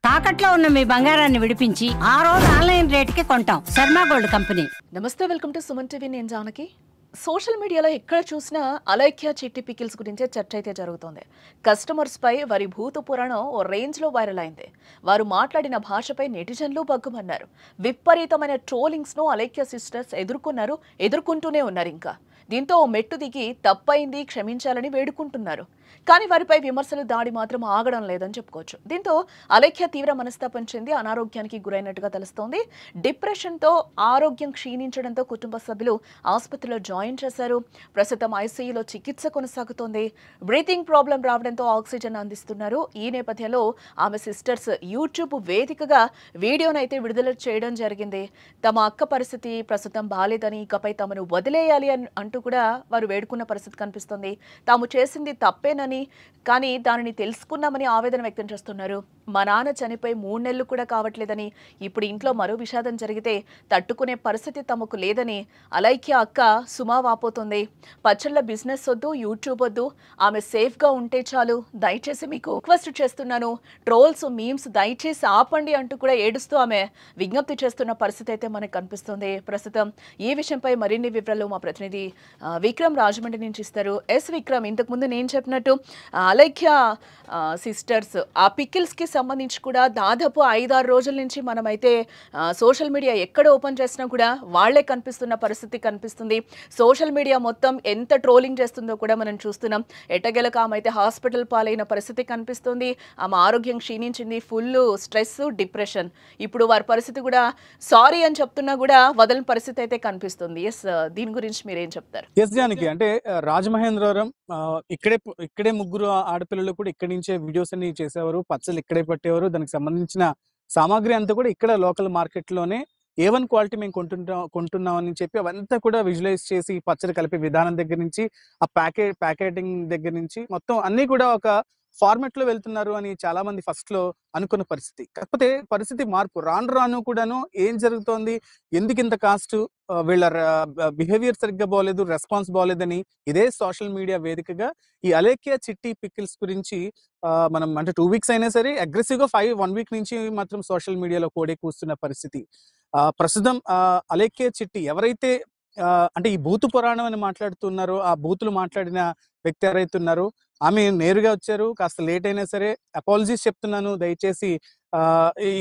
తాకట్లో ఉన్న మీ బంగారాన్ని విడిపించి ఆ రోజు ఆన్లైన్ రేటుకి కొంటాం. Sharma gold company. నమస్తే, వెల్కమ్ టు సుమన్ టీవీ. నేను జానకి. సోషల్ మీడియాలో ఎక్కడ చూసినా అలైఖ్య చిట్టి పికిల్స్ గురించే చర్చ అయితే జరుగుతోంది. కస్టమర్స్ పై వారి భూత పురాణం ఓ రేంజ్ లో వైరల్ అయింది. వారు మాట్లాడిన భాషపై నెటిజన్లు బగ్గుమన్నారు. విపరీతమైన ట్రోలింగ్స్ ను అలైఖ్య సిస్టర్స్ ఎదుర్కొంటూనే ఉన్నారు. ఇంకా దీంతో ఓ మెట్టు దిగి తప్పైంది, క్షమించాలని వేడుకుంటున్నారు. కానీ వారిపై విమర్శలు దాడి మాత్రం ఆగడం లేదని చెప్పుకోవచ్చు. దీంతో అలైఖ్య తీవ్ర మనస్తాపం చెంది అనారోగ్యానికి గురైనట్టుగా తెలుస్తోంది. డిప్రెషన్తో ఆరోగ్యం క్షీణించడంతో కుటుంబ సభ్యులు ఆసుపత్రిలో జాయిన్ చేశారు. ప్రస్తుతం ఐసీయూలో చికిత్స కొనసాగుతోంది. బ్రీతింగ్ ప్రాబ్లం రావడంతో ఆక్సిజన్ అందిస్తున్నారు. ఈ నేపథ్యంలో ఆమె సిస్టర్స్ యూట్యూబ్ వేదికగా వీడియోనైతే విడుదల చేయడం జరిగింది. తమ అక్క పరిస్థితి ప్రస్తుతం బాలేదని, ఇకపై తమను వదిలేయాలి అంటూ కూడా వారు వేడుకున్న పరిస్థితి కనిపిస్తుంది. తాము చేసింది తప్పేనని, కానీ దానిని తెలుసుకున్నామని ఆవేదన వ్యక్తం చేస్తున్నారు. మా నాన్న చనిపోయి 3 నెలలు కూడా కావట్లేదని, ఇప్పుడు ఇంట్లో మరో విషాదం జరిగితే తట్టుకునే పరిస్థితి తమకు లేదని అలైఖ్య అక్క సుమా వాపోతుంది. పచ్చళ్ళ బిజినెస్ వద్దు, యూట్యూబ్ వద్దు, ఆమె సేఫ్గా ఉంటే చాలు, దయచేసి మీకు రిక్వెస్ట్ చేస్తున్నాను, ట్రోల్స్, మీమ్స్ దయచేసి ఆపండి అంటూ కూడా ఏడుస్తూ ఆమె విజ్ఞప్తి చేస్తున్న పరిస్థితి అయితే మనకు కనిపిస్తుంది. ప్రస్తుతం ఈ విషయంపై మరిన్ని వివరాలు మా ప్రతినిధి విక్రమ్ రాజమండ్రి నుంచి ఇస్తారు. విక్రమ్, ఇంతకుముందు నేను చెప్పినట్టు అలైఖ్య సిస్టర్స్ ఆ పికిల్స్కి సంబంధించి కూడా దాదాపు 5-6 రోజుల నుంచి మనమైతే సోషల్ మీడియా ఎక్కడ ఓపెన్ చేసినా కూడా వాళ్లే కనిపిస్తున్న పరిస్థితి కనిపిస్తుంది. సోషల్ మీడియా మొత్తం ఎంత ట్రోలింగ్ చేస్తుందో కూడా మనం చూస్తున్నాం. ఎటగెలక ఆమె అయితే హాస్పిటల్ పాలైన పరిస్థితి కనిపిస్తుంది. ఆమె ఆరోగ్యం క్షీణించింది. Full stress, depression. ఇప్పుడు వారి పరిస్థితి కూడా సారీ అని చెప్తున్నా కూడా వదలని పరిస్థితి అయితే కనిపిస్తుంది. దీని గురించి మీరేం చెప్తారు? జానకి, అంటే రాజమహేంద్రవరం ఇక్కడే ముగ్గురు ఆడపిల్లలు కూడా ఇక్కడి నుంచే వీడియోస్ అన్ని చేసేవారు, పచ్చళ్ళు ఇక్కడే పట్టేవారు. దానికి సంబంధించిన సామాగ్రి అంతా కూడా ఇక్కడ లోకల్ మార్కెట్ లోనే A1 క్వాలిటీ మేము కొంటున్నాం అని చెప్పి అవంతా కూడా విజువలైజ్ చేసి పచ్చడి కలిపే విధానం దగ్గర నుంచి ఆ ప్యాకేటింగ్ దగ్గర నుంచి మొత్తం అన్ని కూడా ఒక ఫార్మెట్ లో వెళ్తున్నారు అని చాలా మంది ఫస్ట్ లో అనుకున్న పరిస్థితి. కాకపోతే పరిస్థితి మార్పు రాను రాను కూడాను ఏం జరుగుతోంది, ఎందుకు ఇంత కాస్ట్, వీళ్ళ బిహేవియర్ సరిగ్గా బాగోలేదు, రెస్పాన్స్ బాగోలేదని ఇదే సోషల్ మీడియా వేదికగా ఈ అలేఖ్య చిట్టి పికిల్స్ గురించి మనం అంటే 2 వీక్స్ అయినా సరే అగ్రెసివ్ గా 1 వీక్ నుంచి మాత్రం సోషల్ మీడియాలో కోడే కూస్తున్న పరిస్థితి. ప్రస్తుతం అలేఖ్య చిట్టి ఎవరైతే అంటే ఈ బూతు పురాణం అని మాట్లాడుతున్నారో, ఆ బూతులు మాట్లాడిన వ్యక్తి ఎవరైతే ఉన్నారో ఆమె నేరుగా వచ్చారు. కాస్త లేట్ అయినా సరే అపాలజీస్ చెప్తున్నాను, దయచేసి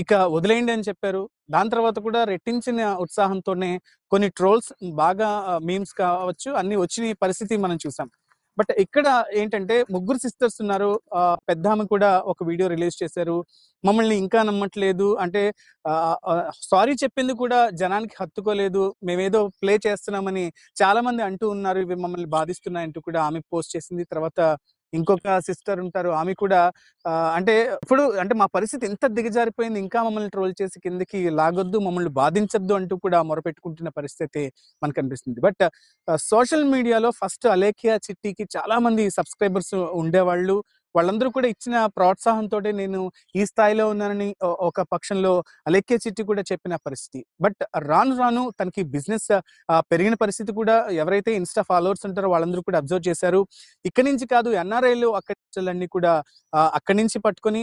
ఇక వదిలేయండి అని చెప్పారు. దాని తర్వాత కూడా రెట్టించిన ఉత్సాహంతోనే కొన్ని ట్రోల్స్, బాగా మీమ్స్ కావచ్చు, అన్ని వచ్చిన పరిస్థితి మనం చూసాం. బట్ ఇక్కడ ఏంటంటే ముగ్గురు సిస్టర్స్ ఉన్నారు. పెద్ద ఆమె కూడా ఒక వీడియో రిలీజ్ చేశారు. మమ్మల్ని ఇంకా నమ్మట్లేదు అంటే, సారీ చెప్పింది కూడా జనానికి హత్తుకోలేదు, మేమేదో ప్లే చేస్తున్నామని చాలా మంది అంటూ ఉన్నారు, ఇవి మమ్మల్ని బాధిస్తున్నాయంటూ కూడా ఆమె పోస్ట్ చేసింది. తర్వాత ఇంకొక సిస్టర్ ఉంటారు, ఆమె కూడా అంటే ఇప్పుడు అంటే మా పరిస్థితి ఎంత దిగజారిపోయింది, ఇంకా మమ్మల్ని ట్రోల్ చేసి కిందకి లాగొద్దు, మమ్మల్ని బాధించొద్దు అంటూ కూడా మొరపెట్టుకుంటున్న పరిస్థితి మనకు అనిపిస్తుంది. బట్ సోషల్ మీడియాలో ఫస్ట్ అలేఖ్య చిట్టికి చాలా మంది సబ్స్క్రైబర్స్ ఉండేవాళ్ళు. వాళ్ళందరూ కూడా ఇచ్చిన ప్రోత్సాహంతో నేను ఈ స్థాయిలో ఉన్నానని ఒక పక్షంలో అలేఖ్య చిట్టి కూడా చెప్పిన పరిస్థితి. బట్ రాను రాను తనకి బిజినెస్ పెరిగిన పరిస్థితి కూడా ఎవరైతే ఇన్స్టా ఫాలోవర్స్ ఉంటారో వాళ్ళందరూ కూడా అబ్జర్వ్ చేశారు. ఇక్కడి నుంచి కాదు, ఎన్ఆర్ఐలు అక్కడి కూడా అక్కడి నుంచి పట్టుకొని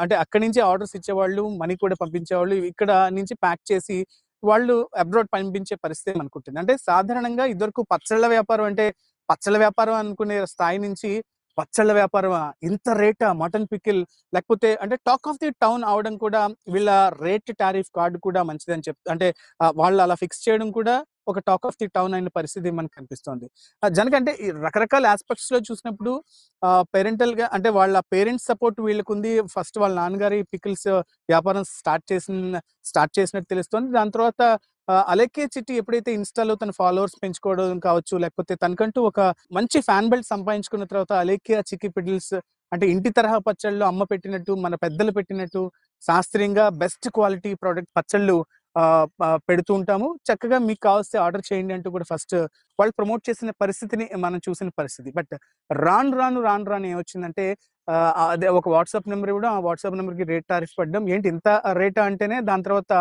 అంటే అక్కడి నుంచి ఆర్డర్స్ ఇచ్చేవాళ్ళు, మనీ కూడా పంపించేవాళ్ళు, ఇక్కడ నుంచి ప్యాక్ చేసి వాళ్ళు అబ్రాడ్ పంపించే పరిస్థితి అనుకుంటుంది. అంటే సాధారణంగా ఇదివరకు పచ్చళ్ళ వ్యాపారం అంటే పచ్చళ్ళ వ్యాపారం అనుకునే స్థాయి నుంచి పచ్చళ్ళ వ్యాపారమా, ఇంత రేటా మటన్ పికిల్, లేకపోతే అంటే టాక్ ఆఫ్ ది టౌన్ అవడం కూడా వీళ్ళ రేట్ టారిఫ్ కార్డు కూడా మంచిదని అంటే వాళ్ళు అలా ఫిక్స్ చేయడం కూడా ఒక టాక్ ఆఫ్ ది టౌన్ అయిన పరిస్థితి మనకు కనిపిస్తోంది. జనకంటే ఈ రకరకాల ఆస్పెక్ట్స్ లో చూసినప్పుడు పేరెంటల్ గా అంటే వాళ్ళ పేరెంట్స్ సపోర్ట్ వీళ్ళకుంది. ఫస్ట్ వాళ్ళ నాన్నగారి పికిల్స్ వ్యాపారం స్టార్ట్ చేసినట్టు తెలుస్తోంది. దాని తర్వాత అలేఖ్య చిట్టి ఎప్పుడైతే ఇన్స్టాలో తన ఫాలోవర్స్ పెంచుకోవడం కావచ్చు, లేకపోతే తనకంటూ ఒక మంచి ఫ్యాన్ బెల్ట్ సంపాదించుకున్న తర్వాత అలేఖ్య చిట్టి పికిల్స్ అంటే ఇంటి తరహా పచ్చళ్ళు అమ్మ పెట్టినట్టు, మన పెద్దలు పెట్టినట్టు శాస్త్రీయంగా బెస్ట్ క్వాలిటీ ప్రోడక్ట్ పచ్చళ్ళు పెడుతూ ఉంటాము. చక్కగా మీకు కావాల్సి ఆర్డర్ చేయండి అంటూ కూడా ఫస్ట్ వాళ్ళు ప్రమోట్ చేసిన పరిస్థితిని మనం చూసిన పరిస్థితి. బట్ రాను ఏమొచ్చిందంటే అదే ఒక వాట్సాప్ నెంబర్ ఇవ్వడం, ఆ వాట్సాప్ నెంబర్కి రేట్ టారిఫ్ పడడం. ఏంటి ఇంత రేటా అంటేనే దాని తర్వాత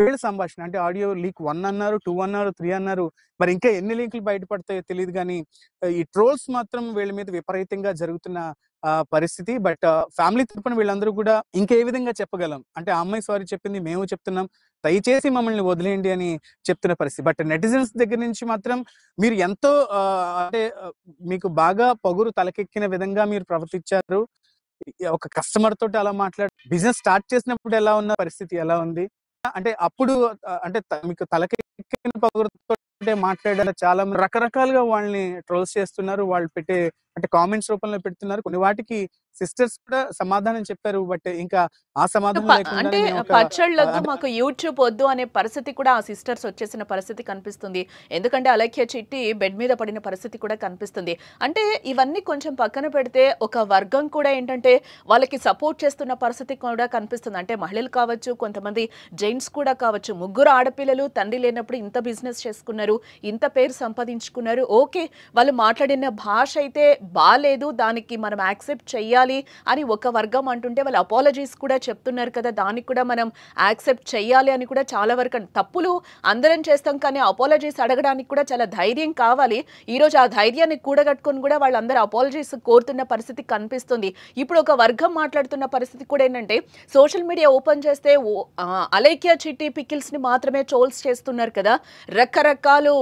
వీళ్ళ సంభాషణ అంటే ఆడియో లీక్ 1 అన్నారు, 2 అన్నారు, 3 అన్నారు. మరి ఇంకా ఎన్ని లీకులు బయటపడతాయో తెలీదు గానీ ఈ ట్రోల్స్ మాత్రం వీళ్ళ మీద విపరీతంగా జరుగుతున్న పరిస్థితి. బట్ ఫ్యామిలీ తరపున వీళ్ళందరూ కూడా ఇంకా ఏ విధంగా చెప్పగలం? అంటే ఆ అమ్మాయి సారీ చెప్పింది, మేము చెప్తున్నాం. దయచేసి మమ్మల్ని వదిలేయండి అని చెప్తున్న పరిస్థితి. బట్ నెటిజన్స్ దగ్గర నుంచి మాత్రం మీరు ఎంతో అంటే మీకు బాగా పొగురు తలకెక్కిన విధంగా మీరు ప్రవర్తించారు. ఒక కస్టమర్ తోటి అలా బిజినెస్ స్టార్ట్ చేసినప్పుడు ఎలా ఉన్న పరిస్థితి ఎలా ఉంది? అంటే అప్పుడు అంటే మీకు తలకెక్కిన పొగరుతోటే మాట్లాడారు. చాలా మంది రకరకాలుగా వాళ్ళని ట్రోల్స్ చేస్తున్నారు. వాళ్ళు పెట్టే అంటే కామెంట్స్ రూపంలో పెడుతున్నారు. కొన్ని వాటికి సిస్టర్స్ కూడా సమాధానం చెప్పారు. బట్ ఇంకా ఆ సమాధానం లేకుండా అంటే పచ్చళ్ళొద్దు మాకు యూట్యూబ్ వద్దు అనే పరిస్థితి కూడా ఆ సిస్టర్స్ వచ్చేసిన పరిస్థితి కనిపిస్తుంది. ఎందుకంటే అలేఖ్య చిట్టి బెడ్ మీద పడిన పరిస్థితి కూడా కనిపిస్తుంది. అంటే ఇవన్నీ కొంచెం పక్కన పెడితే ఒక వర్గం కూడా ఏంటంటే వాళ్ళకి సపోర్ట్ చేస్తున్న పరిస్థితి కూడా కనిపిస్తుంది. అంటే మహిళలు కావచ్చు, కొంతమంది జెంట్స్ కూడా కావచ్చు. ముగ్గురు ఆడపిల్లలు తండ్రి లేనప్పుడు ఇంత బిజినెస్ చేసుకున్నారు, ఇంత పేరు సంపాదించుకున్నారు. ఓకే, వాళ్ళు మాట్లాడిన భాష అయితే బాలేదు, దానికి మనం యాక్సెప్ట్ చెయ్యాలి అని ఒక వర్గం అంటుంటే వాళ్ళు అపాలజీస్ కూడా చెప్తున్నారు కదా, దానికి కూడా మనం యాక్సెప్ట్ చెయ్యాలి అని కూడా చాలా వరకు తప్పులు అందరం చేస్తాం, కానీ అపాలజీస్ అడగడానికి కూడా చాలా ధైర్యం కావాలి. ఈరోజు ఆ ధైర్యాన్ని కూడగట్టుకొని కూడా వాళ్ళందరూ అపాలజీస్ కోరుతున్న పరిస్థితి కనిపిస్తుంది. ఇప్పుడు ఒక వర్గం మాట్లాడుతున్న పరిస్థితి కూడా ఏంటంటే సోషల్ మీడియా ఓపెన్ చేస్తే అలేఖ్య చిట్టి పికిల్స్ ని మాత్రమే ట్రోల్స్ చేస్తున్నారు కదా, రకరకాలు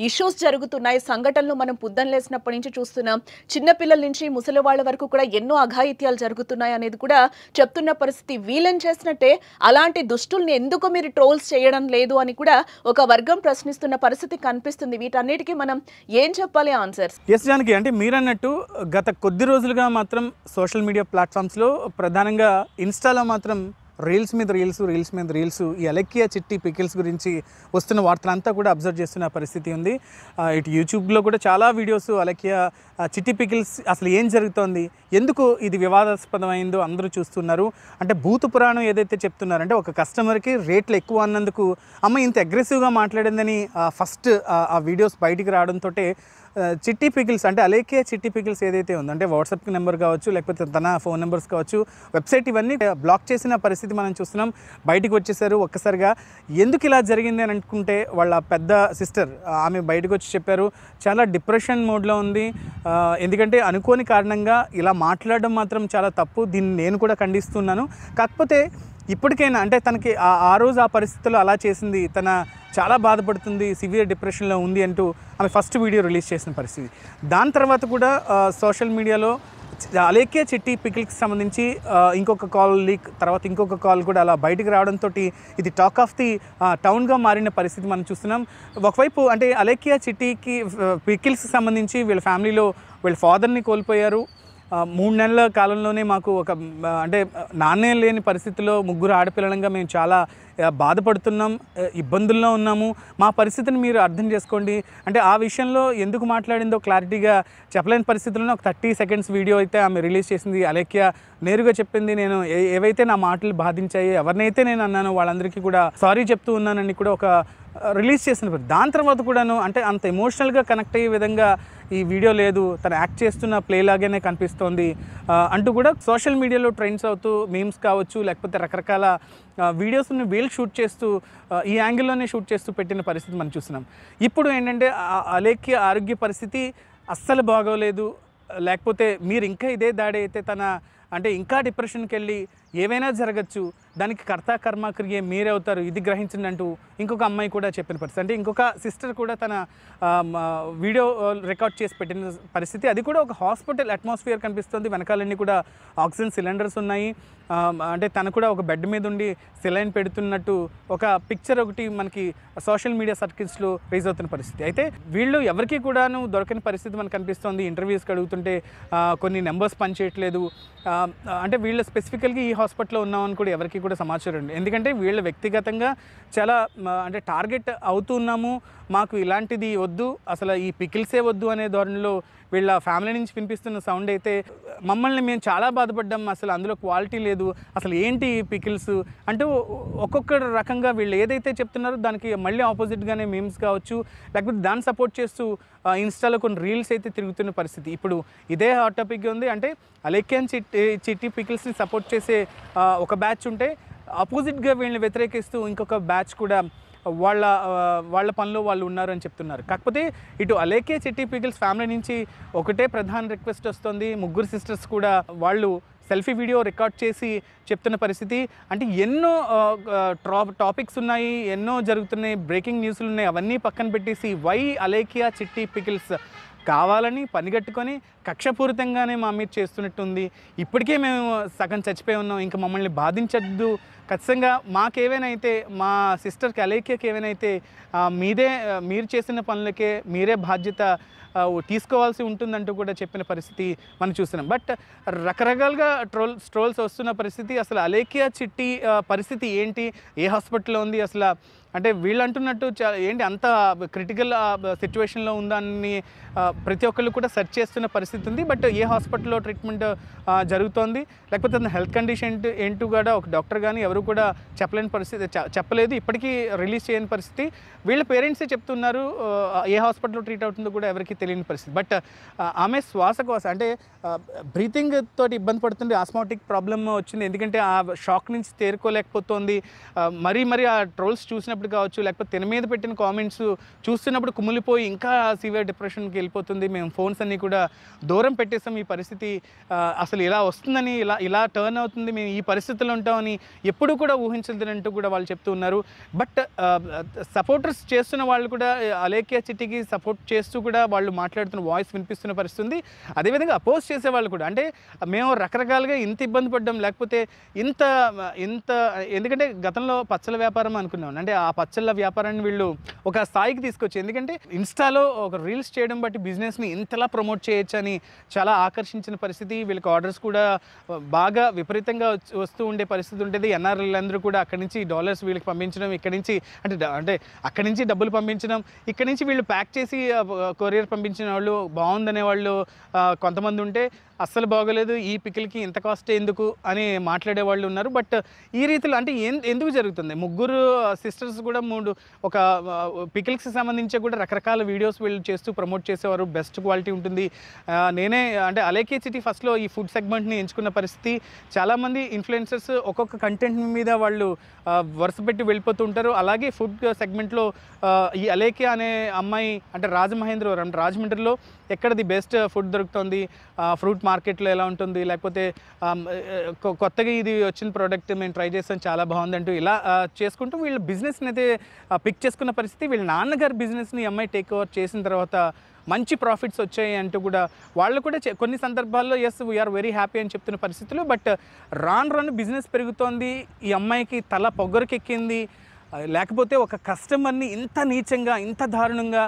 ఇష్యూస్ జరుగుతున్నాయి, సంఘటనలు మనం పుద్దనలేసినప్పటి నుంచి చూస్తున్నాం. చిన్నపిల్లల నుంచి ముసలి వాళ్ళ వరకు కూడా ఎన్నో అఘాయిత్యాలు జరుగుతున్నాయి అనేది కూడా చెప్తున్న పరిస్థితి. వీళ్ళని చేసినట్టే అలాంటి దుష్టుల్ని ఎందుకు మీరు ట్రోల్స్ చేయడం లేదు అని కూడా ఒక వర్గం ప్రశ్నిస్తున్న పరిస్థితి కనిపిస్తుంది. వీటన్నిటికీ మనం ఏం చెప్పాలి ఆన్సర్స్? ఎస్ జానకి, అంటే మీరన్నట్టు గత కొద్ది రోజులుగా మాత్రం సోషల్ మీడియా ప్లాట్ఫామ్స్లో ప్రధానంగా ఇన్స్టాలో మాత్రం రీల్స్ మీద రీల్స్ ఈ అలేఖ్య చిట్టి పికిల్స్ గురించి వస్తున్న వార్తలంతా కూడా అబ్జర్వ్ చేస్తున్న పరిస్థితి ఉంది. ఇటు యూట్యూబ్లో కూడా చాలా వీడియోస్ అలేఖ్య చిట్టి పికిల్స్ అసలు ఏం జరుగుతోంది, ఎందుకు ఇది వివాదాస్పదమైందో అందరూ చూస్తున్నారు. అంటే భూత పురాణం ఏదైతే చెప్తున్నారంటే ఒక కస్టమర్కి రేట్లు ఎక్కువ అన్నందుకు అమ్మ ఇంత అగ్రెసివ్గా మాట్లాడిందని ఫస్ట్ ఆ వీడియోస్ బయటికి రావడంతో చిట్టి పికిల్స్ అంటే అలేఖ్య చిట్టి పికిల్స్ ఏదైతే ఉందో అంటే వాట్సాప్ నెంబర్ కావచ్చు, లేకపోతే తన ఫోన్ నెంబర్స్ కావచ్చు, వెబ్సైట్ ఇవన్నీ బ్లాక్ చేసిన పరిస్థితి మనం చూస్తున్నాం. బయటకు వచ్చేసారు ఒక్కసారిగా. ఎందుకు ఇలా జరిగింది అని అనుకుంటే వాళ్ళ పెద్ద సిస్టర్ ఆమె బయటకు వచ్చి చెప్పారు, చాలా డిప్రెషన్ మోడ్లో ఉంది. ఎందుకంటే అనుకోని కారణంగా ఇలా మాట్లాడడం మాత్రం చాలా తప్పు, దీన్ని నేను కూడా ఖండిస్తున్నాను. కాకపోతే ఇప్పటికైనా అంటే తనకి ఆ రోజు ఆ పరిస్థితుల్లో అలా చేసింది, తన చాలా బాధపడుతుంది, సివియర్ డిప్రెషన్లో ఉంది అంటూ ఆమె ఫస్ట్ వీడియో రిలీజ్ చేసిన పరిస్థితి. దాని తర్వాత కూడా సోషల్ మీడియాలో అలేఖ్య చిట్టి పికిల్కి సంబంధించి ఇంకొక కాల్ లీక్, తర్వాత ఇంకొక కాల్ కూడా అలా బయటికి రావడంతో ఇది టాక్ ఆఫ్ ది టౌన్గా మారిన పరిస్థితి మనం చూస్తున్నాం. ఒకవైపు అంటే అలేఖ్య చిట్టికి పికిల్స్కి సంబంధించి వీళ్ళ ఫ్యామిలీలో వీళ్ళ ఫాదర్ని కోల్పోయారు. 3 నెలల కాలంలోనే మాకు ఒక అంటే నాన్నే లేని పరిస్థితిలో ముగ్గురు ఆడపిల్లలంగా మేము చాలా బాధపడుతున్నాం, ఇబ్బందుల్లో ఉన్నాము, మా పరిస్థితిని మీరు అర్థం చేసుకోండి అంటే ఆ విషయంలో ఎందుకు మాట్లాడిందో క్లారిటీగా చెప్పలేని పరిస్థితుల్లో ఒక 30 సెకండ్స్ వీడియో అయితే ఆమె రిలీజ్ చేసింది. అలేఖ్య నేరుగా చెప్పింది, నేను ఏవైతే నా మాటలు బాధించాయో, ఎవరినైతే నేను అన్నానో వాళ్ళందరికీ కూడా సారీ చెప్తూ ఉన్నానని కూడా ఒక రిలీజ్ చేసిన. దాని తర్వాత కూడాను అంటే అంత ఎమోషనల్గా కనెక్ట్ అయ్యే విధంగా ఈ వీడియో లేదు, తను యాక్ట్ చేస్తున్న ప్లే లాగానే కనిపిస్తోంది అంటూ కూడా సోషల్ మీడియాలో ట్రెండ్స్ అవుతూ మీమ్స్ కావచ్చు, లేకపోతే రకరకాల వీడియోస్ని వీళ్ళు షూట్ చేస్తూ ఈ యాంగిల్లోనే షూట్ చేస్తూ పెట్టిన పరిస్థితి మనం చూస్తున్నాం. ఇప్పుడు ఏంటంటే అలేఖ్య ఆరోగ్య పరిస్థితి అస్సలు బాగోలేదు, లేకపోతే మీరు ఇంకా ఇదే దాడి అయితే తన అంటే ఇంకా డిప్రెషన్కి వెళ్ళి ఏవైనా జరగచ్చు, దానికి కర్త కర్మ క్రియ మీరే అవుతారు, ఇది గ్రహించండి అంటూ ఇంకొక అమ్మాయి కూడా చెప్పిన పరిస్థితి. అంటే ఇంకొక సిస్టర్ కూడా తన వీడియో రికార్డ్ చేసి పెట్టిన పరిస్థితి. అది కూడా ఒక హాస్పిటల్ అట్మాస్ఫియర్ కనిపిస్తుంది, వెనకాలన్నీ కూడా ఆక్సిజన్ సిలిండర్స్ ఉన్నాయి. అంటే తను కూడా ఒక బెడ్ మీద ఉండి సెలైన్ పెడుతున్నట్టు ఒక పిక్చర్ ఒకటి మనకి సోషల్ మీడియా సర్కిల్స్లో రైజ్ అవుతున్న పరిస్థితి. అయితే వీళ్ళు ఎవరికి కూడాను దొరకని పరిస్థితి మనకు కనిపిస్తుంది. ఇంటర్వ్యూస్కి అడుగుతుంటే కొన్ని నెంబర్స్ పనిచేయట్లేదు, అంటే వీళ్ళు స్పెసిఫికల్గా ఈ హాస్పిటల్లో ఉన్నామని కూడా ఎవరికి కూడా సమాచారం ఉంది. ఎందుకంటే వీళ్ళు వ్యక్తిగతంగా చాలా అంటే టార్గెట్ అవుతున్నాము, మాకు ఇలాంటిది వద్దు, అసలు ఈ పికిల్సే వద్దు అనే ధోరణిలో వీళ్ళ ఫ్యామిలీ నుంచి వినిపిస్తున్న సౌండ్ అయితే మమ్మల్ని మేము చాలా బాధపడ్డాం, అసలు అందులో క్వాలిటీ లేదు, అసలు ఏంటి పికిల్స్ అంటూ ఒక్కొక్క రకంగా వీళ్ళు ఏదైతే చెప్తున్నారో దానికి మళ్ళీ ఆపోజిట్గానే మీమ్స్ కావచ్చు, లేకపోతే దాన్ని సపోర్ట్ చేస్తూ ఇన్స్టాలో కొన్ని రీల్స్ అయితే తిరుగుతున్న పరిస్థితి. ఇప్పుడు ఇదే హాట్ టాపిక్ ఉంది. అంటే అలేఖ్య చిట్టి పికిల్స్ని సపోర్ట్ చేసే ఒక బ్యాచ్ ఉంటే అపోజిట్గా వీళ్ళని వ్యతిరేకిస్తూ ఇంకొక బ్యాచ్ కూడా వాళ్ళ పనిలో వాళ్ళు ఉన్నారు అని చెప్తున్నారు. కాకపోతే ఇటు అలేఖ్య చిట్టి పికిల్స్ ఫ్యామిలీ నుంచి ఒకటే ప్రధాన రిక్వెస్ట్ వస్తుంది. ముగ్గురు సిస్టర్స్ కూడా వాళ్ళు సెల్ఫీ వీడియో రికార్డ్ చేసి చెప్తున్న పరిస్థితి. అంటే ఎన్నో టాపిక్స్ ఉన్నాయి, ఎన్నో జరుగుతున్నాయి, బ్రేకింగ్ న్యూస్లు ఉన్నాయి, అవన్నీ పక్కన పెట్టేసి వై అలేఖ్య చిట్టి పికిల్స్ కావాలని పనిగట్టుకొని కక్షపూరితంగానే మా మీద చేస్తున్నట్టుంది. ఇప్పటికే మేము సగం చచ్చిపోయి ఉన్నాం, ఇంకా మమ్మల్ని బాధించద్దు, ఖచ్చితంగా మాకేవైనా అయితే మా సిస్టర్కి అలేఖ్యకి ఏవైనా అయితే మీరు చేసిన పనులకే మీరే బాధ్యత తీసుకోవాల్సి ఉంటుందంటూ కూడా చెప్పిన పరిస్థితి మనం చూస్తున్నాం. బట్ రకరకాలుగా ట్రోల్స్ వస్తున్న పరిస్థితి. అసలు అలేఖ్య చిట్టి పరిస్థితి ఏంటి, ఏ హాస్పిటల్లో ఉంది, అసలు అంటే వీళ్ళు అంటున్నట్టు ఏంటి అంత క్రిటికల్ సిచ్యువేషన్లో ఉందని ప్రతి ఒక్కళ్ళు కూడా సెర్చ్ చేస్తున్న పరిస్థితి ఉంది. బట్ ఏ హాస్పిటల్లో ట్రీట్మెంట్ జరుగుతోంది, లేకపోతే అతని హెల్త్ కండిషన్ ఏంటో కూడా ఒక డాక్టర్ కానీ ఎవరు కూడా చెప్పలేని పరిస్థితి, చెప్పలేదు, ఇప్పటికీ రిలీజ్ చేయని పరిస్థితి. వీళ్ళ పేరెంట్సే చెప్తున్నారు ఏ హాస్పిటల్లో ట్రీట్ అవుతుందో కూడా ఎవరికి తెలియని పరిస్థితి. బట్ ఆమె శ్వాసకోశ అంటే బ్రీతింగ్ తోటి ఇబ్బంది పడుతుంది, ఆస్మాటిక్ ప్రాబ్లమ్ వచ్చింది. ఎందుకంటే ఆ షాక్ నుంచి తేరుకోలేకపోతుంది. మరీ ఆ ట్రోల్స్ చూసినప్పుడు కావచ్చు, లేకపోతే తెన మీద పెట్టిన కామెంట్స్ చూస్తున్నప్పుడు కుమిలిపోయి ఇంకా సివియర్ డిప్రెషన్కి వెళ్ళిపోతుంది. మేము ఫోన్స్ అన్నీ కూడా దూరం పెట్టేసాం. ఈ పరిస్థితి అసలు ఇలా వస్తుందని, ఇలా టర్న్ అవుతుంది, మేము ఈ పరిస్థితుల్లో ఉంటామని ఎప్పుడు కూడా ఊహించలేదంటూ కూడా వాళ్ళు చెప్తూ ఉన్నారు. బట్ సపోర్టర్స్ చేస్తున్న వాళ్ళు కూడా అలేఖ్య చిట్టికి సపోర్ట్ చేస్తూ కూడా వాళ్ళు మాట్లాడుతున్న వాయిస్ వినిపిస్తున్న పరిస్థితి ఉంది. అదేవిధంగా అపోజ్ చేసేవాళ్ళు కూడా అంటే మేము రకరకాలుగా ఇంత ఇబ్బంది పడ్డాం, లేకపోతే ఇంత ఎందుకంటే గతంలో పచ్చల వ్యాపారం అనుకున్నాం, అంటే ఆ పచ్చళ్ళ వ్యాపారాన్ని వీళ్ళు ఒక స్థాయికి తీసుకొచ్చి, ఎందుకంటే ఇన్స్టాలో ఒక రీల్స్ చేయడం బట్టి బిజినెస్ని ఇంతలా ప్రమోట్ చేయొచ్చు అని చాలా ఆకర్షించిన పరిస్థితి. వీళ్ళకి ఆర్డర్స్ కూడా బాగా విపరీతంగా వస్తూ ఉండే పరిస్థితి ఉంటుంది. ఎన్ఆర్ఎల్ అందరూ కూడా అక్కడి నుంచి డాలర్స్ వీళ్ళకి పంపించడం, ఇక్కడి నుంచి అంటే అక్కడి నుంచి డబ్బులు పంపించడం, ఇక్కడి నుంచి వీళ్ళు ప్యాక్ చేసి కొరియర్ పంపించిన వాళ్ళు బాగుందనే వాళ్ళు కొంతమంది ఉంటే, అస్సలు బాగోలేదు, ఈ పికిల్కి ఇంత కాస్ట్ ఎందుకు అని మాట్లాడే వాళ్ళు ఉన్నారు. బట్ ఈ రీతిలో అంటే ఎందుకు జరుగుతుంది, ముగ్గురు సిస్టర్స్ కూడా ఒక పికిల్స్కి సంబంధించి కూడా రకరకాల వీడియోస్ వీళ్ళు చేస్తూ ప్రమోట్ చేసేవారు, బెస్ట్ క్వాలిటీ ఉంటుంది. నేనే అంటే అలేఖ్య చిట్టి ఫస్ట్లో ఈ ఫుడ్ సెగ్మెంట్ని ఎంచుకున్న పరిస్థితి. చాలామంది ఇన్ఫ్లుయెన్సర్స్ ఒక్కొక్క కంటెంట్ మీద వాళ్ళు వరుస పెట్టి వెళ్ళిపోతూ ఉంటారు. అలాగే ఫుడ్ సెగ్మెంట్లో ఈ అలేఖ్య అనే అమ్మాయి అంటే రాజమండ్రిలో ఎక్కడ ది బెస్ట్ ఫుడ్ దొరుకుతుంది, ఫ్రూట్ మార్కెట్లో ఎలా ఉంటుంది, లేకపోతే కొత్తగా ఇది వచ్చిన ప్రోడక్ట్ మేము ట్రై చేస్తాం చాలా బాగుంది అంటూ ఇలా చేసుకుంటూ వీళ్ళ బిజినెస్ని అయితే పిక్ చేసుకున్న పరిస్థితి. వీళ్ళ నాన్నగారి బిజినెస్ని అమ్మాయి టేక్ ఓవర్ చేసిన తర్వాత మంచి ప్రాఫిట్స్ వచ్చాయి అంటూ కూడా వాళ్ళు కూడా కొన్ని సందర్భాల్లో ఎస్ వీఆర్ వెరీ హ్యాపీ అని చెప్తున్న పరిస్థితులు. బట్ రాను బిజినెస్ పెరుగుతోంది, ఈ అమ్మాయికి తల పొగ్గరకెక్కింది, లేకపోతే ఒక కస్టమర్ని ఇంత నీచంగా ఇంత దారుణంగా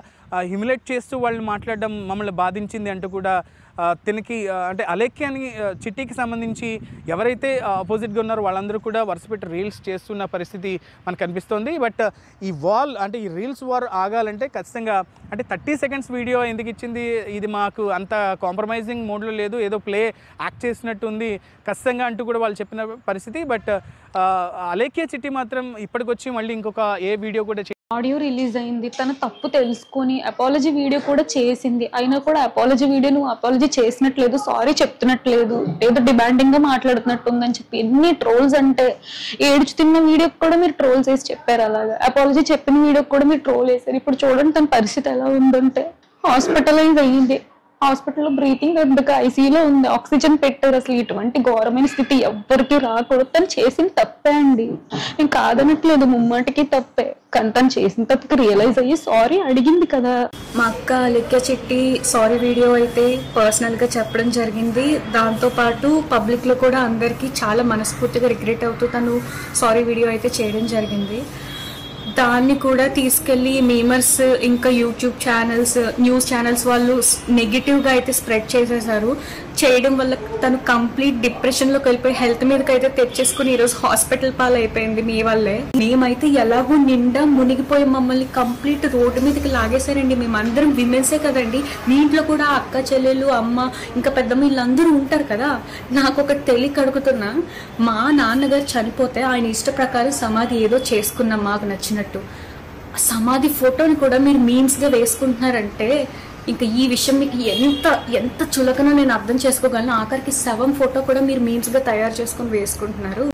హ్యూమిలేట్ చేస్తూ వాళ్ళు మాట్లాడడం మమ్మల్ని బాధించింది అంటూ కూడా తనకి అంటే అలేఖ్యని చిట్టికి సంబంధించి ఎవరైతే ఆపోజిట్గా ఉన్నారో వాళ్ళందరూ కూడా వరుసపెట్టి రీల్స్ చేస్తున్న పరిస్థితి మనకు కనిపిస్తోంది. బట్ ఈ అంటే ఈ రీల్స్ వార్ ఆగాలంటే ఖచ్చితంగా అంటే 30 seconds వీడియో ఎందుకు ఇచ్చింది, ఇది మాకు అంత కాంప్రమైజింగ్ మోడ్లో లేదు, ఏదో ప్లే యాక్ట్ చేసినట్టు ఉంది ఖచ్చితంగా అంటూ కూడా వాళ్ళు చెప్పిన పరిస్థితి. బట్ అలేఖ్య చిట్టి మాత్రం ఇప్పటికొచ్చి మళ్ళీ ఇంకొక ఏ వీడియో కూడా ఆడియో రిలీజ్ అయింది, తన తప్పు తెలుసుకొని అపాలజీ వీడియో కూడా చేసింది. అయినా కూడా అపాలజీ వీడియో నువ్వు అపాలజీ చేసినట్లేదు, సారీ చెప్తున్నట్లేదు, ఏదో డిమాండింగ్ గా మాట్లాడుతున్నట్టుందని చెప్పి ఎన్ని ట్రోల్స్ అంటే ఏడ్చు తిన్న వీడియోకి కూడా మీరు ట్రోల్స్ వేసి చెప్పారు, అలాగా అపాలజీ చెప్పిన వీడియోకి కూడా మీరు ట్రోల్ వేసారు. ఇప్పుడు చూడండి తన పరిస్థితి ఎలా ఉందంటే హాస్పిటలైజ్ అయ్యింది, హాస్పిటల్లో బ్రీతింగ్ ఎందుకు ఐసీయూలో ఉంది, ఆక్సిజన్ పెట్టారు. అసలు ఇటువంటి ఘోరమైన స్థితి ఎవ్వరికి రాకూడదు. తను చేసిన తప్పే అండి, నేను కాదనట్లేదు, ముమ్మాటికి తప్పే, కానీ తను చేసిన తప్పుకి రియలైజ్ అయ్యి సారీ అడిగింది కదా. మా అక్క అలేఖ్య చిట్టి సారీ వీడియో అయితే పర్సనల్గా చెప్పడం జరిగింది. దాంతోపాటు పబ్లిక్లో కూడా అందరికీ చాలా మనస్ఫూర్తిగా రిగ్రెట్ అవుతూ తను సారీ వీడియో అయితే చేయడం జరిగింది. దాన్ని కూడా తీసుకెళ్ళి మీమర్స్ ఇంకా యూట్యూబ్ ఛానల్స్, న్యూస్ ఛానల్స్ వాళ్ళు నెగిటివ్గా అయితే స్ప్రెడ్ చేసేసారు. చేయడం వల్ల తను కంప్లీట్ డిప్రెషన్లోకి వెళ్ళిపోయి హెల్త్ మీదకి అయితే తెచ్చేసుకుని ఈరోజు హాస్పిటల్ పాలైపోయింది మీ వల్లే. మేమైతే ఎలాగో నిండా మునిగిపోయి మమ్మల్ని కంప్లీట్ రోడ్డు మీదకి లాగేశారండి. మేమందరం విమెన్సే కదండి, మీ ఇంట్లో కూడా అక్క చెల్లెలు అమ్మ ఇంకా పెద్దమ్మ వీళ్ళందరూ ఉంటారు కదా. నాకు ఒకటి తెలియక అడుగుతున్నా, మా నాన్నగారు చనిపోతే ఆయన ఇష్ట ప్రకారం సమాధి ఏదో చేసుకున్నాం మాకు నచ్చినట్టు, సమాధి ఫోటోని కూడా మీరు మీమ్స్గా వేసుకుంటున్నారంటే ఇంకా ఈ విషయం మీకు ఎంత చులకనో నేను అర్థం చేసుకోగలను. ఆఖరికి శవం ఫోటో కూడా మీరు మీమ్స్గా తయారు చేసుకుని వేసుకుంటున్నారు.